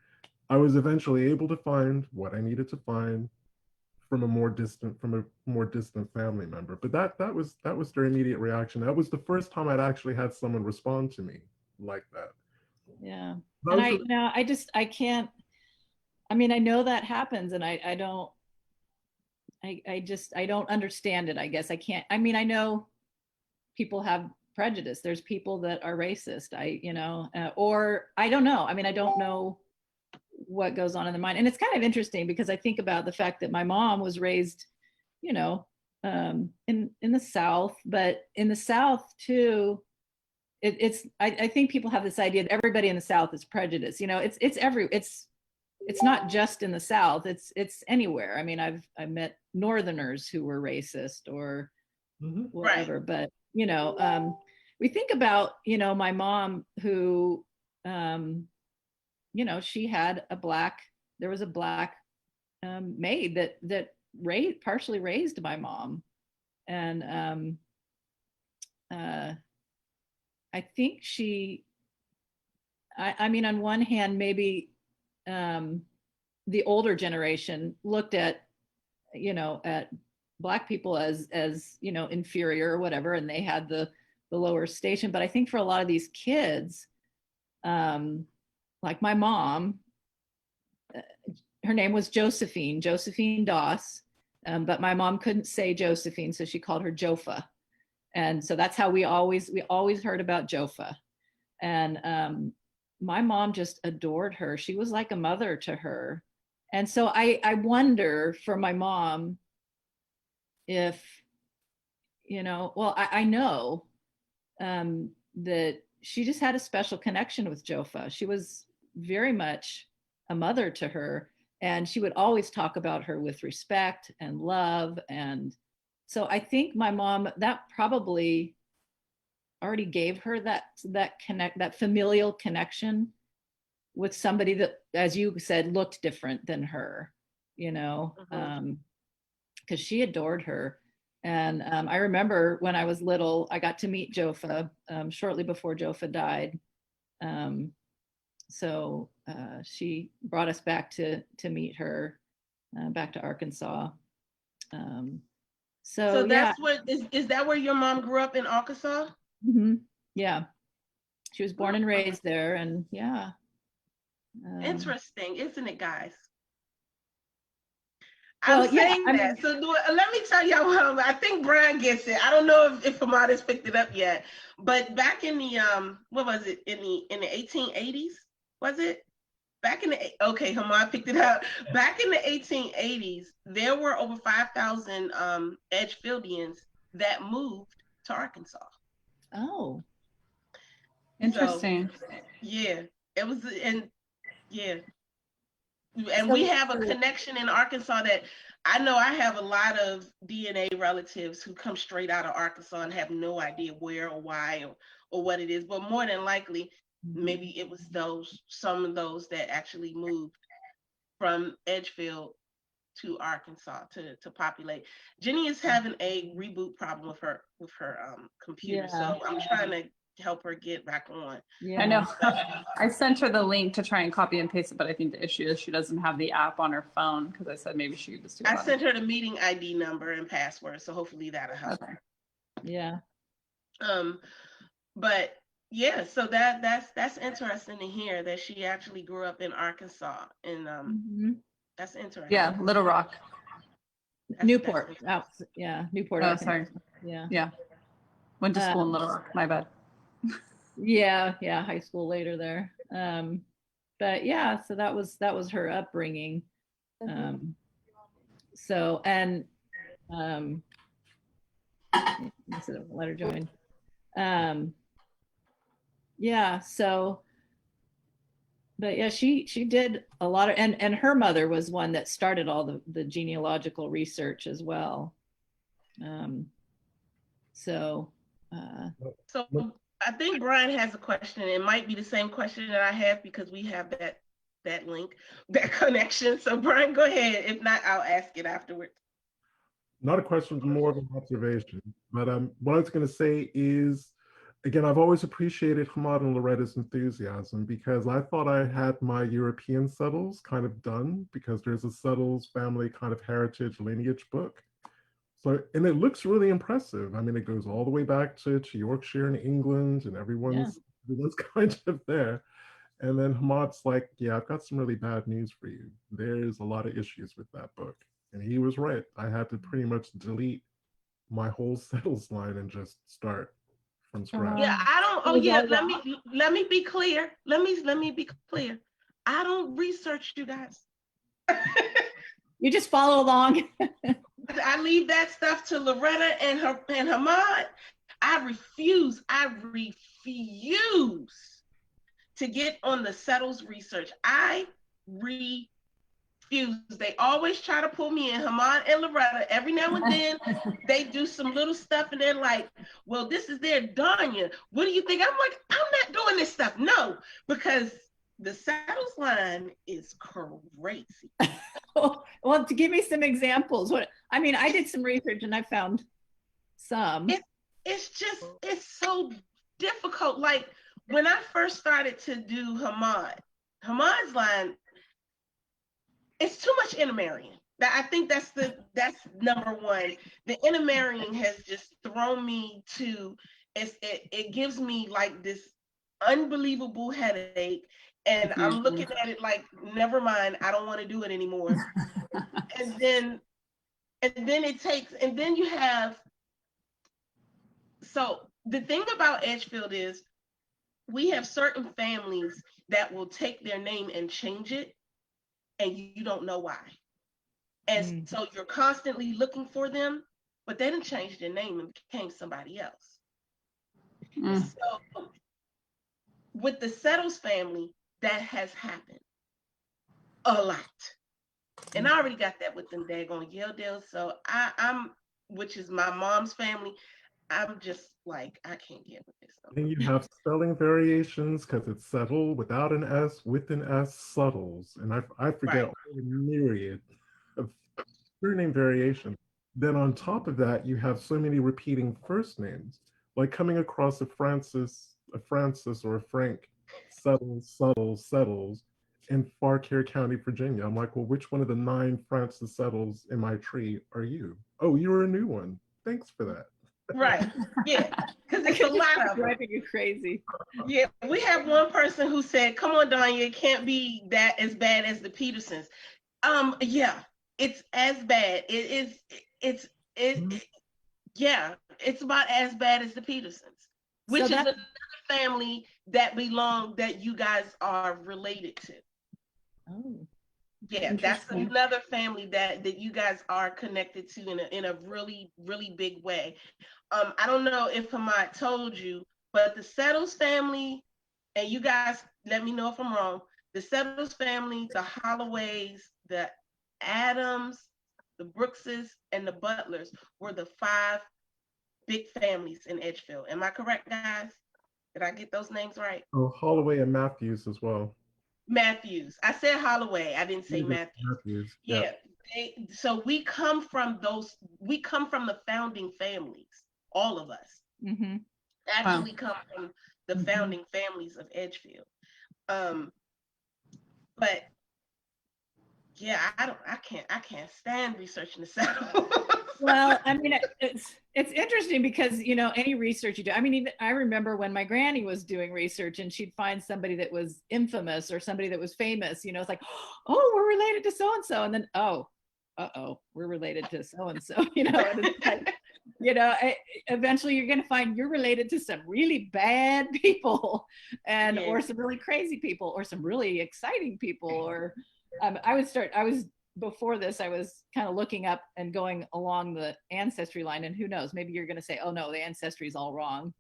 Speaker 1: I was eventually able to find what I needed to find from a more distant family member. But that was their immediate reaction. That was the first time I'd actually had someone respond to me like that.
Speaker 6: Yeah. And I can't, I mean, I know that happens and I don't understand it, I guess. I can't, I mean, I know people have prejudice. There's people that are racist, or I don't know. I mean, I don't know what goes on in the mind. And it's kind of interesting because I think about the fact that my mom was raised, in the South, but in the South too, I think people have this idea that everybody in the South is prejudiced. It's not just in the South, it's anywhere. I mean, I've met Northerners who were racist or whatever, right. But we think about, my mom who, she had there was a Black maid that partially raised my mom. And I think I mean, on one hand, maybe the older generation looked at Black people as inferior or whatever, and they had the lower station. But I think for a lot of these kids, Like my mom, her name was Josephine Doss, but my mom couldn't say Josephine, so she called her Jofa. And so that's how we always heard about Jofa. And my mom just adored her. She was like a mother to her. And so I wonder for my mom if, well, I know that she just had a special connection with Jofa. She was very much a mother to her, and she would always talk about her with respect and love. And so I think my mom, that probably already gave her that familial connection with somebody that, as you said, looked different than her, because she adored her. And I remember when I was little, I got to meet Jofa shortly before Jofa died. So she brought us back to meet her, back to Arkansas.
Speaker 2: So
Speaker 6: yeah.
Speaker 2: that's what is that where your mom grew up in Arkansas?
Speaker 6: Mm-hmm. Yeah, she was born and raised there, and yeah.
Speaker 2: Interesting, isn't it, guys?
Speaker 6: Well,
Speaker 2: I'm saying that. So let me tell y'all, I think Brian gets it. I don't know if Hammad has picked it up yet, but back in the what was it, in the 1880s? Was it? Back in the, okay, Hammad picked it up. Back in the 1880s, there were over 5,000 Edgefieldians that moved to Arkansas.
Speaker 4: Oh, interesting.
Speaker 2: So, yeah, it was, and we have a connection in Arkansas that I know. I have a lot of DNA relatives who come straight out of Arkansas and have no idea where or why or what it is, but more than likely, maybe it was some of those that actually moved from Edgefield to Arkansas to populate. Jenny is having a reboot problem with her computer, so I'm trying to help her get back on.
Speaker 4: Yeah, I know. I sent her the link to try and copy and paste it, but I think the issue is she doesn't have the app on her phone, because I said maybe she could just do it.
Speaker 2: I sent her the meeting ID number and password, so hopefully that'll help.
Speaker 6: Okay. Yeah.
Speaker 2: But yeah, so that's interesting to hear that she actually grew up in Arkansas, and that's interesting.
Speaker 4: Yeah, Little Rock.
Speaker 6: Newport. Newport.
Speaker 4: Oh, sorry. Yeah. Went to school in Little Rock. My bad.
Speaker 6: Yeah, high school later there. But yeah, so that was her upbringing. So, and let her join. Yeah, so, but yeah, she did a lot of, and her mother was one that started all the genealogical research as well. So
Speaker 2: I think Brian has a question. It might be the same question that I have, because we have that link, that connection. So Brian, go ahead. If not, I'll ask it afterwards.
Speaker 1: Not a question, more of an observation. But what I was going to say is, again, I've always appreciated Hammad and Loretta's enthusiasm, because I thought I had my European Settles kind of done, because there's a Settles family kind of heritage lineage book. So, and it looks really impressive. I mean, it goes all the way back to Yorkshire in England, and everyone's kind of there. And then Hammad's like, yeah, I've got some really bad news for you. There's a lot of issues with that book. And he was right. I had to pretty much delete my whole Settles line and just start from scratch.
Speaker 2: Yeah, I don't. Oh yeah, let me be clear. Let me be clear. I don't research, you guys.
Speaker 6: You just follow along.
Speaker 2: I leave that stuff to Loretta and Hammad. I refuse to get on the Settles research. I refuse. They always try to pull me in, Hammad and Loretta. Every now and then they do some little stuff, and they're like, well, this is their Danya. What do you think? I'm like, I'm not doing this stuff. No, because the Settles line is crazy.
Speaker 6: Well, to give me some examples. I mean, I did some research and I found some.
Speaker 2: It's so difficult. Like when I first started to do Hammad's line, it's too much intermarrying. I think that's number one. The intermarrying has just thrown me to, it gives me like this unbelievable headache. And I'm looking at it like, never mind, I don't want to do it anymore. and then you have, so the thing about Edgefield is we have certain families that will take their name and change it, and you don't know why. And so you're constantly looking for them, but they didn't change their name and became somebody else. So with the Settles family, that has happened a lot. And I already got that with them daggone Yeldales. So I'm, which is my mom's family, I'm just like, I can't get with this.
Speaker 1: And you have spelling variations because it's settle without an S, with an S, subtles. And I forget all the myriad of surname variations. Then on top of that, you have so many repeating first names, like coming across a Francis or a Frank Settles in Fauquier County, Virginia. I'm like, well, which one of the 9 Francis Settles in my tree are you? Oh, you're a new one. Thanks for that.
Speaker 2: Right. Yeah. Because it's a lot of them.
Speaker 6: Driving you crazy.
Speaker 2: Yeah. We have one person who said, come on, Danya, it can't be that as bad as the Petersons. Yeah, it's as bad. Yeah, it's about as bad as the Petersons, which is another family that you guys are related to.
Speaker 6: Oh.
Speaker 2: Yeah, that's another family that you guys are connected to in a really, really big way. I don't know if Hammad told you, but the Settles family, and you guys let me know if I'm wrong, the Settles family, the Holloways, the Adams, the Brookses, and the Butlers were the 5 big families in Edgefield. Am I correct, guys? Did I get those names right?
Speaker 1: Oh, Holloway and Matthews as well.
Speaker 2: Matthews. I said Holloway. I didn't say Matthews. Yeah. So we come from the founding families, all of us. Actually come from the founding families of Edgefield. But yeah, I can't stand researching the South.
Speaker 6: Well, I mean, it's interesting because, you know, any research you do, I mean, even I remember when my granny was doing research and she'd find somebody that was infamous or somebody that was famous, you know, it's like, oh, we're related to so-and-so. And then, oh, we're related to so-and-so, you know, and it's like, you know, eventually you're going to find you're related to some really bad people and, or some really crazy people or some really exciting people. Or before this, I was kind of looking up and going along the ancestry line, and who knows, maybe you're going to say, oh no, the ancestry is all wrong.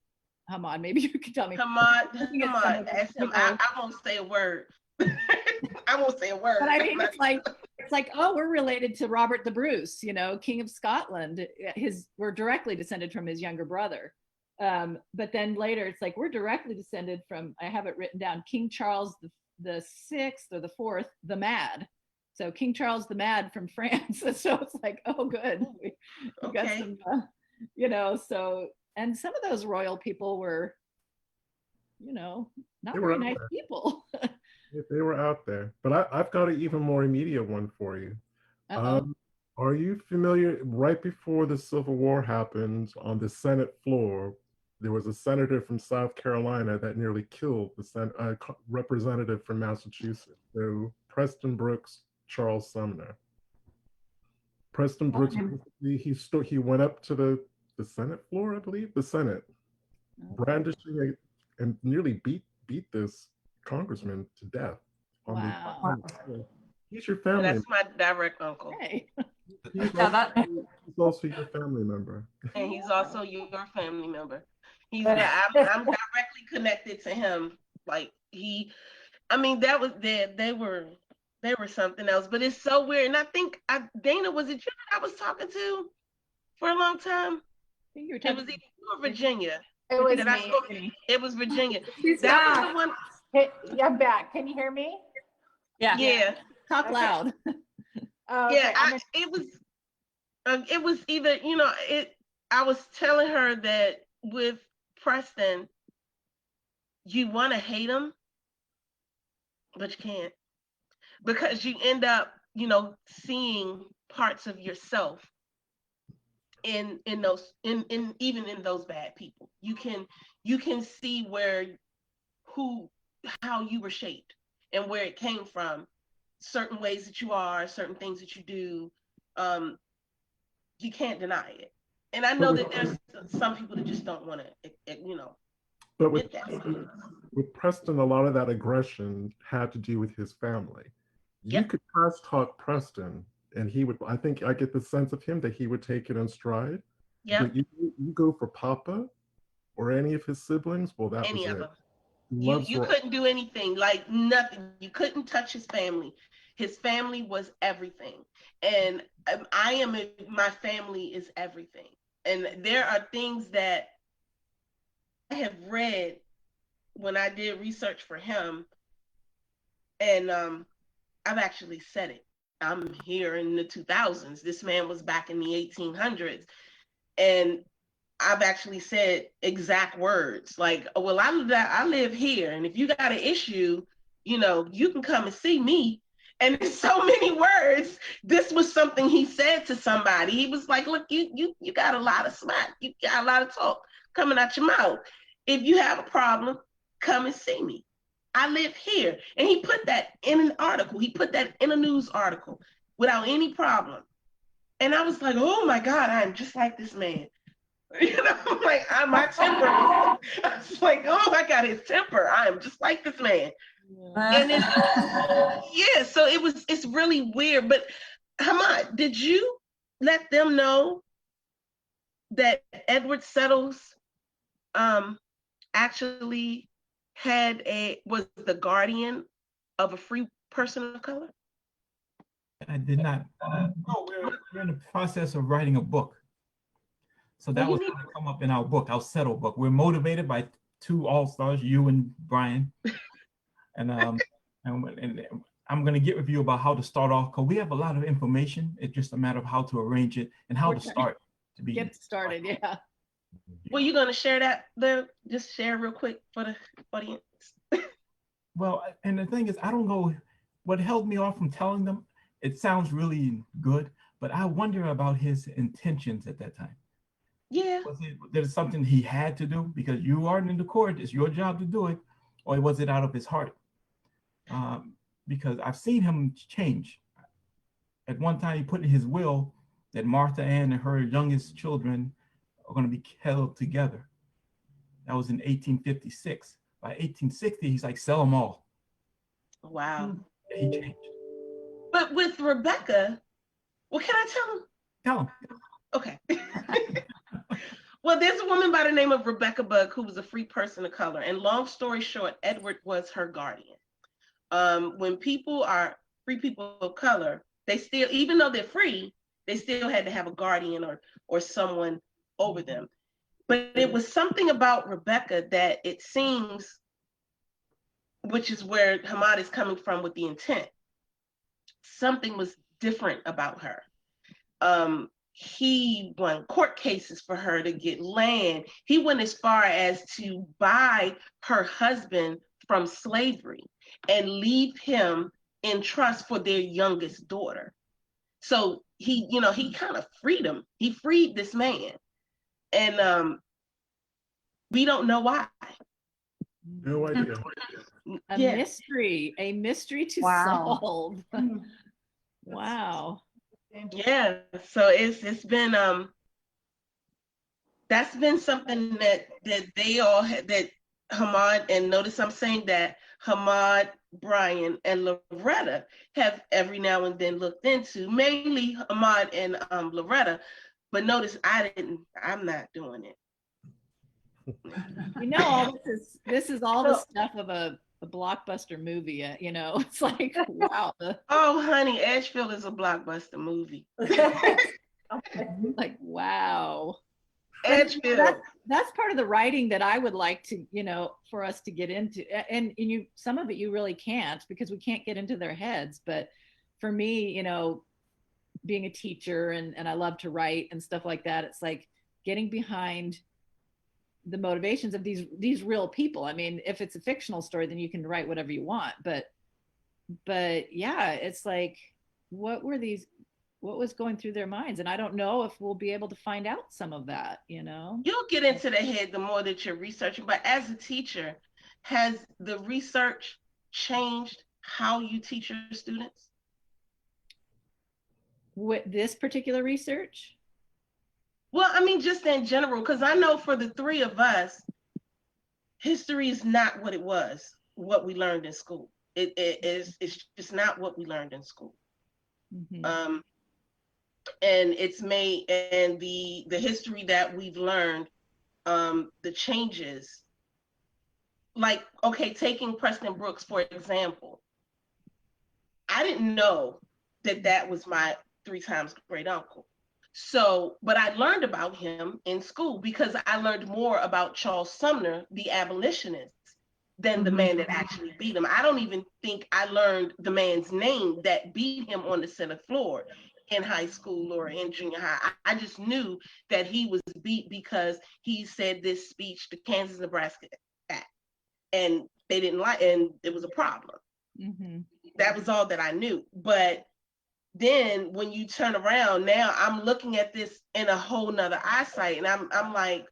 Speaker 6: Hammad, maybe you can tell me.
Speaker 2: Hammad, ask him. I won't say a word. I won't say a word.
Speaker 6: But I mean, it's like, oh, we're related to Robert the Bruce, you know, King of Scotland. We're directly descended from his younger brother. But then later, it's like we're directly descended from, I have it written down, King Charles the Sixth or the Fourth, the Mad. So King Charles the Mad from France. So it's like, oh, good. We got some, you know, so, and some of those royal people were, you know, not very nice people.
Speaker 1: They were out there. But I've got an even more immediate one for you. Are you familiar, right before the Civil War happened, on the Senate floor, there was a senator from South Carolina that nearly killed the representative from Massachusetts. So Preston Brooks, Charles Sumner. Preston Brooks, he went up to the Senate floor, I believe, the Senate, brandishing and nearly beat this congressman to death.
Speaker 6: Wow.
Speaker 1: He's your family.
Speaker 2: That's my direct uncle.
Speaker 6: Hey.
Speaker 1: He's also your family member.
Speaker 2: And he's also your family member. I'm directly connected to him. Like that was they were something else. But it's so weird. And I think Dana, was it you that I was talking to for a long time?
Speaker 6: I think you were talking.
Speaker 2: It was either you or Virginia.
Speaker 7: It was me.
Speaker 2: It was Virginia.
Speaker 7: That was the one. Hey, I'm back. Can you hear me?
Speaker 2: Yeah.
Speaker 6: Talk loud.
Speaker 2: Okay. It was either, you know, I was telling her that with Preston, you want to hate him, but you can't, because you end up, you know, seeing parts of yourself in those, in even in those bad people. You can see how you were shaped and where it came from, certain ways that you are, certain things that you do. You can't deny it. And I know that there's some people that just don't want to,
Speaker 1: but with
Speaker 2: get that.
Speaker 1: with Preston, a lot of that aggression had to do with his family. You
Speaker 2: Yep.
Speaker 1: could past talk Preston, and he would. I think I get the sense of him that he would take it in stride.
Speaker 2: Yeah.
Speaker 1: But you go for Papa or any of his siblings. Well, that
Speaker 2: Any
Speaker 1: was
Speaker 2: of
Speaker 1: it.
Speaker 2: them.
Speaker 1: Loves
Speaker 2: You
Speaker 1: were
Speaker 2: couldn't do anything, like nothing. You couldn't touch his family. His family was everything. And my family is everything. And there are things that I have read when I did research for him, and I've actually said it. I'm here in the 2000s. This man was back in the 1800s. And I've actually said exact words like, well, I live here. And if you got an issue, you can come and see me. And in so many words, this was something he said to somebody. He was like, look, you got a lot of smack. You got a lot of talk coming out your mouth. If you have a problem, come and see me. I live here. And he put that in an article. He put that in a news article without any problem. And I was like, oh my God, I'm just like this man. Like my temper. I was like, oh, I got his temper. I am just like this man. And so it's really weird. But Hammad, did you let them know that Edward Settles actually was the guardian of a free person of color?
Speaker 5: I did not. No, we're in the process of writing a book. So that was going to come up in our book, our Settle book. We're motivated by two all-stars, you and Brian. And I'm going to get with you about how to start off, because we have a lot of information. It's just a matter of how to arrange it and how to start.
Speaker 6: Get started, yeah.
Speaker 2: Well, you're going to share that there? Just share real quick for the audience.
Speaker 5: Well, and the thing is, I don't know what held me off from telling them. It sounds really good, but I wonder about his intentions at that time.
Speaker 2: Yeah.
Speaker 5: Was it something he had to do because you aren't in the court? It's your job to do it, or was it out of his heart? Because I've seen him change. At one time, he put in his will that Martha Ann and her youngest children are going to be held together. That was in 1856. By 1860, he's like, sell them all.
Speaker 2: Wow.
Speaker 5: He changed.
Speaker 2: But with Rebecca, well, can I tell him?
Speaker 5: Tell him.
Speaker 2: Okay. Well, there's a woman by the name of Rebecca Bugg who was a free person of color. And long story short, Edward was her guardian. When people are free people of color, they still, even though they're free, they still had to have a guardian or someone over them. But it was something about Rebecca that it seems, which is where Hammad is coming from with the intent. Something was different about her. He won court cases for her to get land. He went as far as to buy her husband from slavery and leave him in trust for their youngest daughter. So he kind of freed him. He freed this man. And we don't know why.
Speaker 1: no idea.
Speaker 6: A mystery to solve. Wow.
Speaker 2: Yeah, so it's been that's been something that they all had, that Hammad, and notice I'm saying that Hammad, Brian, and Loretta have every now and then looked into, mainly Hammad and Loretta, but notice I'm not doing it.
Speaker 6: All this is all the stuff of a blockbuster movie, it's like, wow.
Speaker 2: Oh, honey, Edgefield is a blockbuster movie.
Speaker 6: Like, wow.
Speaker 2: Edgefield.
Speaker 6: That's part of the writing that I would like to, for us to get into. And some of it you really can't, because we can't get into their heads. But for me, being a teacher and I love to write and stuff like that, it's like getting behind the motivations of these real people. I mean, if it's a fictional story, then you can write whatever you want. But yeah, it's like, what was going through their minds? And I don't know if we'll be able to find out some of that,
Speaker 2: You'll get into the head the more that you're researching. But as a teacher, has the research changed how you teach your students?
Speaker 6: With this particular research?
Speaker 2: Well, I mean, just in general, because I know for the three of us, history is not what it was, what we learned in school. It's just not what we learned in school.
Speaker 6: Mm-hmm.
Speaker 2: And it's made, and the history that we've learned, the changes, like, okay, taking Preston Brooks, for example, I didn't know that that was my 3 times great uncle. So, but I learned about him in school because I learned more about Charles Sumner, the abolitionist, than the man that actually beat him. I don't even think I learned the man's name that beat him on the Senate floor in high school or in junior high. I just knew that he was beat because he said this speech, the Kansas-Nebraska Act, and they didn't like, and it was a problem.
Speaker 6: Mm-hmm.
Speaker 2: That was all that I knew. But then when you turn around, now I'm looking at this in a whole nother eyesight, and I'm like,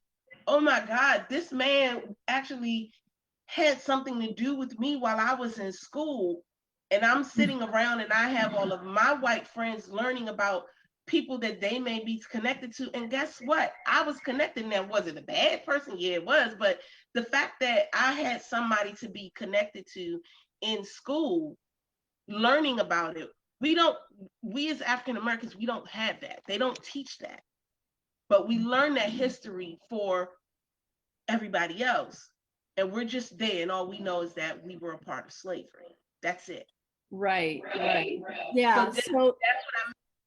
Speaker 2: oh my God, this man actually had something to do with me while I was in school. And I'm sitting around and I have all of my white friends learning about people that they may be connected to. And guess what? I was connected. Now, was it a bad person? Yeah, it was. But the fact that I had somebody to be connected to in school, learning about it, we as African Americans, we don't have that. They don't teach that. But we learn that history for everybody else. And we're just there, and all we know is that we were a part of slavery. That's it.
Speaker 6: Right. Yeah. So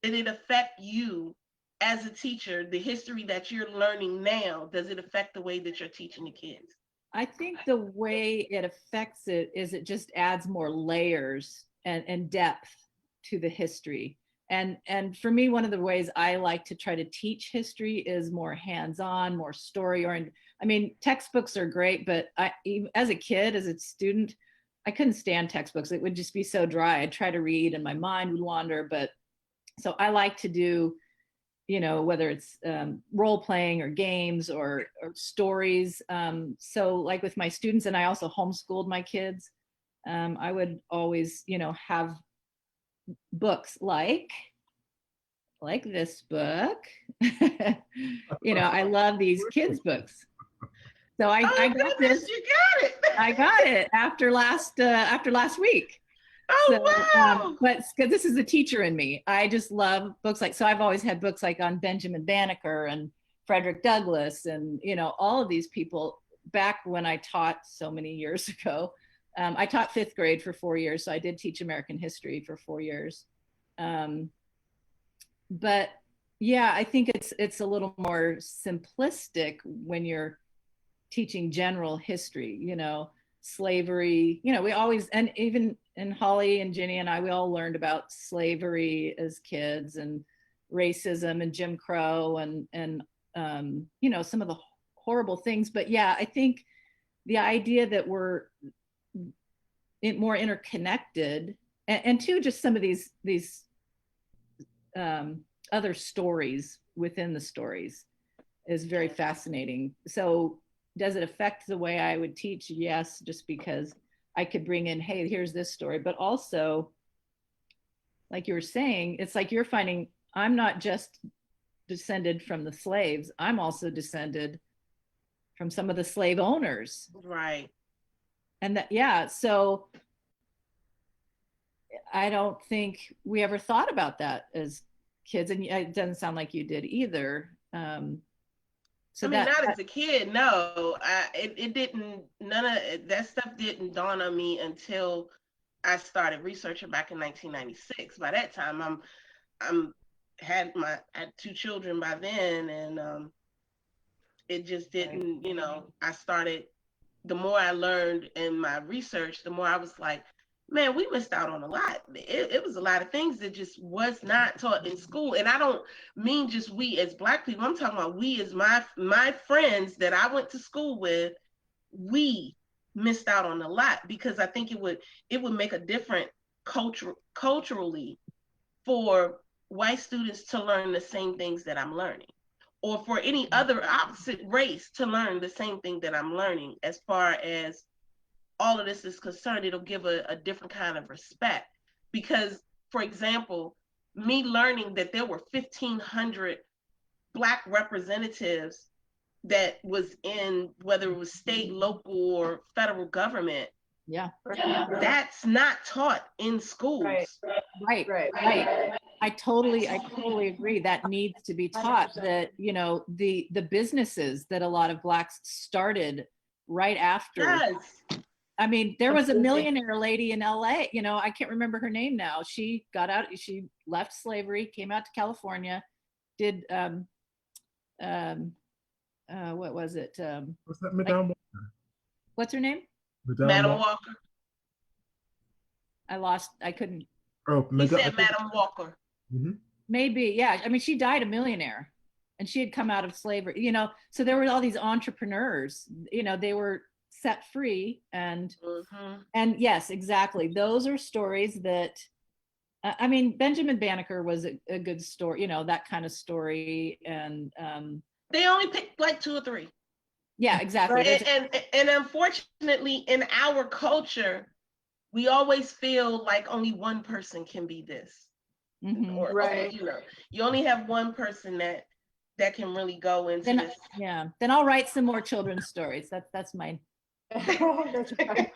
Speaker 2: did it affect you as a teacher, the history that you're learning now? Does it affect the way that you're teaching the kids?
Speaker 6: I think the way it affects it is it just adds more layers and depth to the history. And for me, one of the ways I like to try to teach history is more hands-on, more story-oriented. I mean, textbooks are great, but as a kid, as a student, I couldn't stand textbooks. It would just be so dry. I'd try to read and my mind would wander. But so I like to do, whether it's role playing or games or stories. So like with my students, and I also homeschooled my kids, I would always, have books like this book. I love these kids books. So I got this.
Speaker 2: You got it.
Speaker 6: I got it after last week.
Speaker 2: Oh,
Speaker 6: So,
Speaker 2: wow.
Speaker 6: but because this is the teacher in me, I just love books so I've always had books like on Benjamin Banneker and Frederick Douglass and, all of these people back when I taught so many years ago. I taught 5th grade for 4 years, so I did teach American history for 4 years. But yeah, I think it's a little more simplistic when you're teaching general history, slavery, we always, and even in Holly and Ginny and I, we all learned about slavery as kids and racism and Jim Crow and some of the horrible things. But yeah, I think the idea that we're more interconnected and two, just some of these other stories within the stories is very fascinating. So does it affect the way I would teach? Yes, just because I could bring in, hey, here's this story, but also, like you were saying, it's like you're finding I'm not just descended from the slaves, I'm also descended from some of the slave owners.
Speaker 2: Right.
Speaker 6: And that, yeah, so I don't think we ever thought about that as kids, and it doesn't sound like you did either.
Speaker 2: So not as a kid, no. It didn't. None of that stuff didn't dawn on me until I started researching back in 1996. By that time, I had 2 children by then, and it just didn't. I started. The more I learned in my research, the more I was like, man, we missed out on a lot. It was a lot of things that just was not taught in school. And I don't mean just we as Black people. I'm talking about we as my friends that I went to school with. We missed out on a lot because I think it would make a difference culturally for white students to learn the same things that I'm learning, or for any other opposite race to learn the same thing that I'm learning, as far as all of this is concerned, it'll give a different kind of respect. Because, for example, me learning that there were 1,500 Black representatives that was in, whether it was state, local, or federal government,
Speaker 6: Yeah.
Speaker 2: that's not taught in schools.
Speaker 6: Right. I totally agree. That needs to be taught. That, you know, the businesses that a lot of Blacks started right after.
Speaker 2: Yes.
Speaker 6: I mean, there was a millionaire lady in LA, you know, I can't remember her name now. She got out, she left slavery, came out to California, did what was it?
Speaker 1: Was that Madame Walker?
Speaker 6: What's her name?
Speaker 2: Madam Walker.
Speaker 6: I couldn't.
Speaker 1: Oh,
Speaker 2: He said Madam Walker.
Speaker 1: Mm-hmm.
Speaker 6: Maybe, yeah. I mean, she died a millionaire and she had come out of slavery, you know, so there were all these entrepreneurs, you know, they were set free and yes, exactly. Those are stories that, I mean, Benjamin Banneker was a good story, you know, that kind of story. And
Speaker 2: they only picked like 2 or 3.
Speaker 6: Yeah, exactly.
Speaker 2: And unfortunately, in our culture, we always feel like only one person can be this. Or,
Speaker 7: Right.
Speaker 2: you know, you only have one person that can really go into this.
Speaker 6: Yeah, then I'll write some more children's stories. That's mine.
Speaker 7: That's right.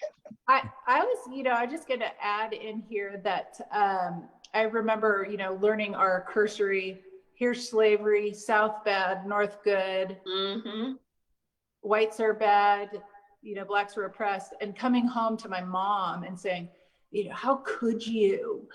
Speaker 7: I was, you know, I just gonna add in here that I remember, you know, learning our cursory. Here's slavery, South bad, North good. Whites are bad, you know, Blacks were oppressed, and coming home to my mom and saying, you know, how could you,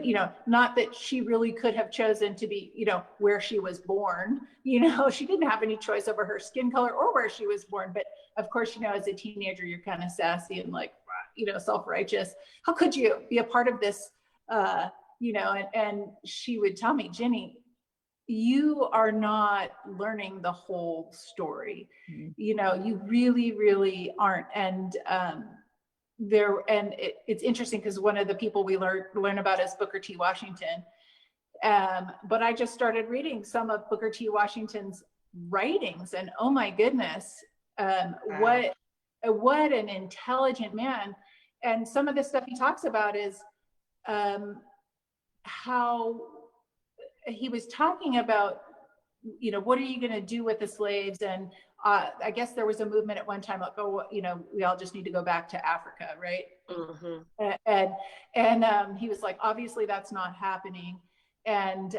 Speaker 7: you know, not that she really could have chosen to be, you know, where she was born, you know, she didn't have any choice over her skin color or where she was born. But of course, you know, as a teenager, you're kind of sassy and like, you know, self-righteous. How could you be a part of this, you know, and she would tell me, Ginny, you are not learning the whole story. You know, you really, really aren't. And it's interesting because one of the people we learn about is Booker T. Washington. But I just started reading some of Booker T. Washington's writings, and oh my goodness, what an intelligent man. And some of the stuff he talks about is how he was talking about, you know, what are you going to do with the slaves? And I guess there was a movement at one time like, oh, you know, we all just need to go back to Africa, right? And he was like, obviously that's not happening. And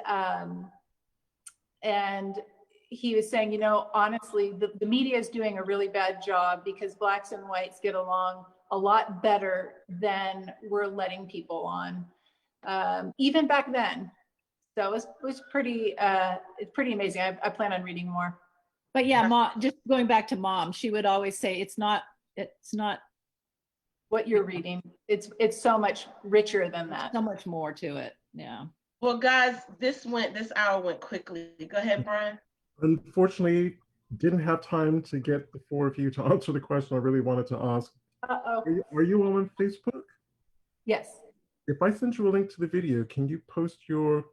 Speaker 7: he was saying, you know, honestly, the media is doing a really bad job because Blacks and whites get along a lot better than we're letting people on, even back then. So it was pretty, it's pretty amazing. I plan on reading more.
Speaker 6: But yeah, Mom, just going back to Mom, she would always say, it's not
Speaker 7: what you're reading. It's so much richer than that.
Speaker 6: So much more to it. Yeah.
Speaker 2: Well, guys, this hour went quickly. Go ahead, Brian.
Speaker 1: Unfortunately, didn't have time to get the 4 of you to answer the question I really wanted to ask. Are you all on Facebook?
Speaker 7: Yes.
Speaker 1: If I send you a link to the video, can you post your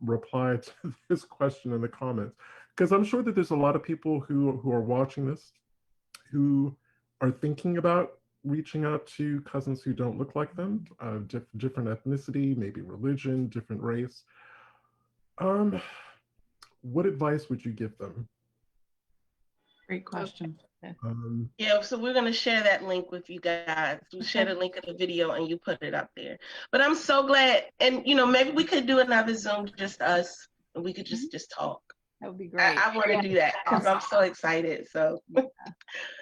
Speaker 1: reply to this question in the comments? Because I'm sure that there's a lot of people who are watching this who are thinking about reaching out to cousins who don't look like them, different ethnicity, maybe religion, different race. What advice would you give them?
Speaker 4: Great question.
Speaker 2: Yeah, so we're going to share that link with you guys. We'll share the link of the video and you put it up there. But I'm so glad, and you know, maybe we could do another Zoom, just us, and we could just talk.
Speaker 6: That would be great.
Speaker 2: I want to do that because I'm so excited. So
Speaker 6: and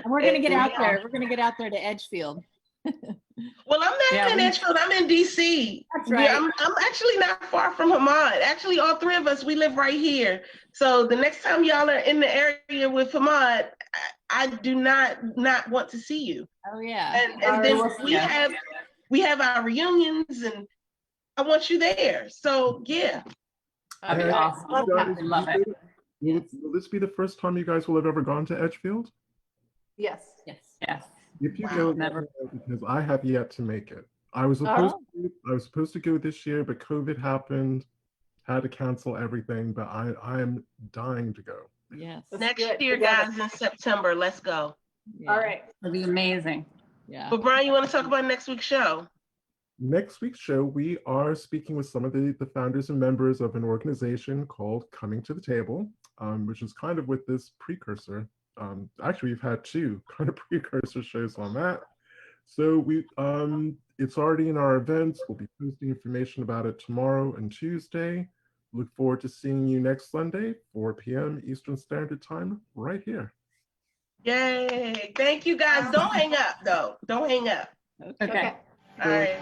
Speaker 6: we're going to get out there. We're going to get out there to Edgefield.
Speaker 2: Well, I'm not in Edgefield. I'm in DC.
Speaker 6: That's right.
Speaker 2: I'm actually not far from Hammad. Actually, all 3 of us, we live right here. So the next time y'all are in the area with Hammad, I do not want to see you.
Speaker 6: Oh yeah.
Speaker 2: And then we have our reunions, and I want you there. So yeah.
Speaker 4: That'd be awesome. Love it.
Speaker 1: Will this be the first time you guys will have ever gone to Edgefield?
Speaker 7: Yes.
Speaker 1: If you go, never, because I have yet to make it. I was supposed to go this year, but COVID happened, had to cancel everything. But I am dying to go.
Speaker 6: Yes.
Speaker 2: Next year, guys, in September. Let's go.
Speaker 7: Yeah. All right.
Speaker 4: It'll be amazing.
Speaker 6: Yeah.
Speaker 2: But Brian, you want to talk about next week's show?
Speaker 1: Next week's show, we are speaking with some of the founders and members of an organization called Coming to the Table, which is kind of with this precursor. Actually, we've had two kind of precursor shows on that. So it's already in our events. We'll be posting information about it tomorrow and Tuesday. Look forward to seeing you next Sunday, 4 p.m. Eastern Standard Time, right here.
Speaker 2: Yay. Thank you guys. Don't hang up though. Don't hang up.
Speaker 4: Okay.
Speaker 7: Okay.
Speaker 2: All right.